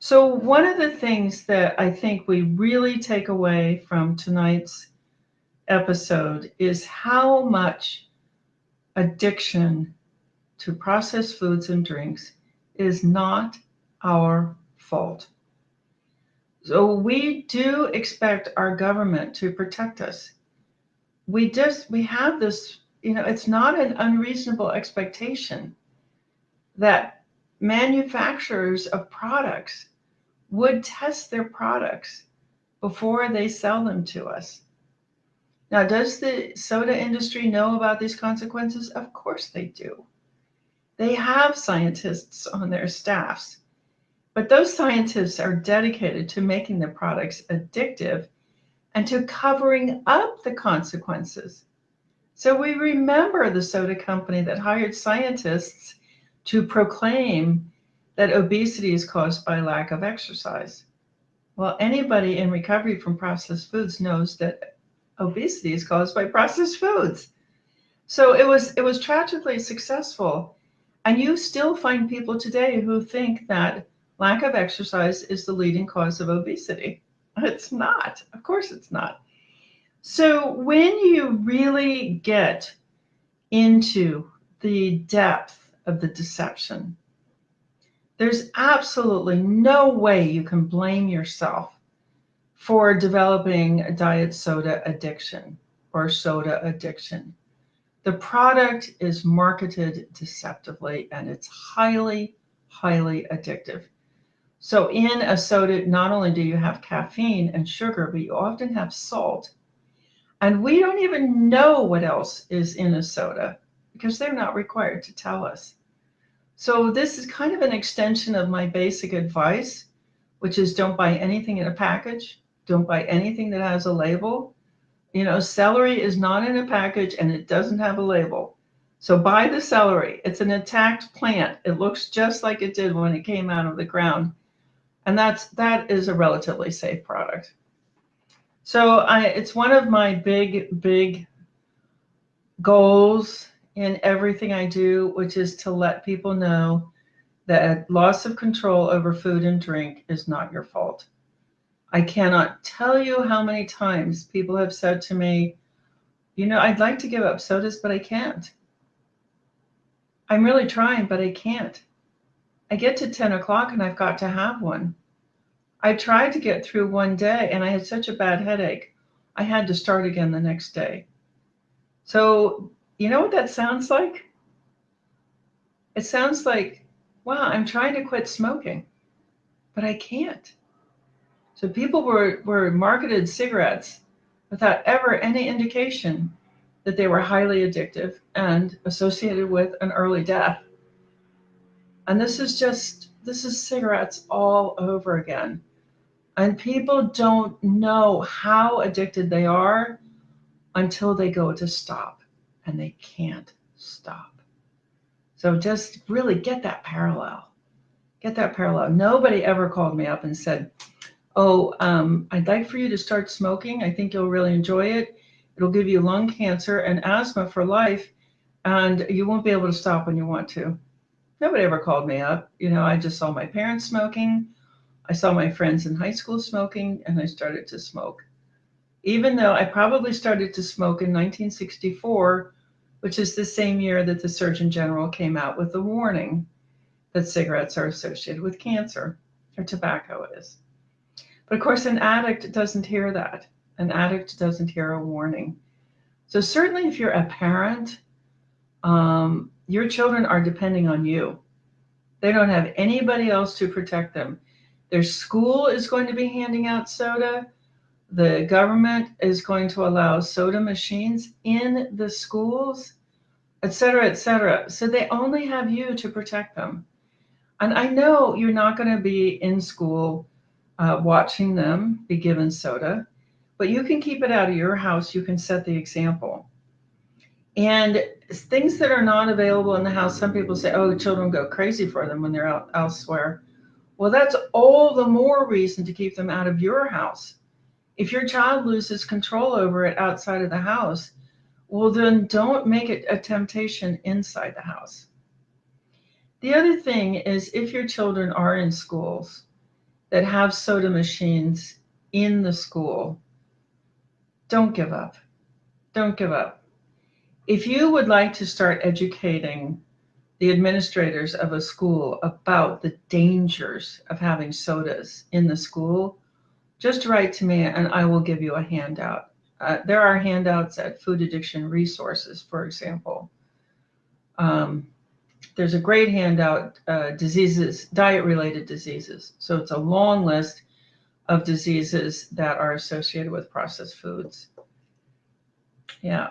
So, one of the things that I think we really take away from tonight's episode is how much addiction to processed foods and drinks is not our fault. So, we do expect our government to protect us. We have this, it's not an unreasonable expectation that manufacturers of products would test their products before they sell them to us. Now, does the soda industry know about these consequences? Of course they do. They have scientists on their staffs, but those scientists are dedicated to making the products addictive and to covering up the consequences. So we remember the soda company that hired scientists to proclaim that obesity is caused by lack of exercise. Well, anybody in recovery from processed foods knows that obesity is caused by processed foods. So it was tragically successful. And you still find people today who think that lack of exercise is the leading cause of obesity. It's not. Of course it's not. So when you really get into the depth of the deception, there's absolutely no way you can blame yourself for developing a diet soda addiction or soda addiction. The product is marketed deceptively and it's highly, highly addictive. So in a soda, not only do you have caffeine and sugar, but you often have salt. And we don't even know what else is in a soda because they're not required to tell us. So this is kind of an extension of my basic advice, which is don't buy anything in a package. Don't buy anything that has a label. Celery is not in a package and it doesn't have a label. So buy the celery. It's an intact plant. It looks just like it did when it came out of the ground. And that is a relatively safe product. So it's one of my big, big goals in everything I do, which is to let people know that loss of control over food and drink is not your fault. I cannot tell you how many times people have said to me, I'd like to give up sodas, but I can't. I'm really trying, but I can't. I get to 10 o'clock and I've got to have one. I tried to get through one day and I had such a bad headache. I had to start again the next day. So, you know what that sounds like? It sounds like, wow, I'm trying to quit smoking, but I can't. So people were marketed cigarettes without ever any indication that they were highly addictive and associated with an early death. And this is cigarettes all over again. And people don't know how addicted they are until they go to stop, and they can't stop. So just really get that parallel. Get that parallel. Nobody ever called me up and said, oh, I'd like for you to start smoking. I think you'll really enjoy it. It'll give you lung cancer and asthma for life, and you won't be able to stop when you want to. Nobody ever called me up. I just saw my parents smoking. I saw my friends in high school smoking, and I started to smoke. Even though I probably started to smoke in 1964, which is the same year that the Surgeon General came out with the warning that cigarettes are associated with cancer, or tobacco is. But of course, an addict doesn't hear that. An addict doesn't hear a warning. So certainly if you're a parent, your children are depending on you. They don't have anybody else to protect them. Their school is going to be handing out soda. The government is going to allow soda machines in the schools, et cetera, et cetera. So they only have you to protect them. And I know you're not going to be in school watching them be given soda, but you can keep it out of your house. You can set the example. And things that are not available in the house, some people say, oh, children go crazy for them when they're out elsewhere. Well, that's all the more reason to keep them out of your house. If your child loses control over it outside of the house, well, then don't make it a temptation inside the house. The other thing is if your children are in schools, that have soda machines in the school, don't give up. Don't give up. If you would like to start educating the administrators of a school about the dangers of having sodas in the school, just write to me and I will give you a handout. There are handouts at Food Addiction Resources, for example. There's a great handout, diseases, diet-related diseases. So it's a long list of diseases that are associated with processed foods. Yeah.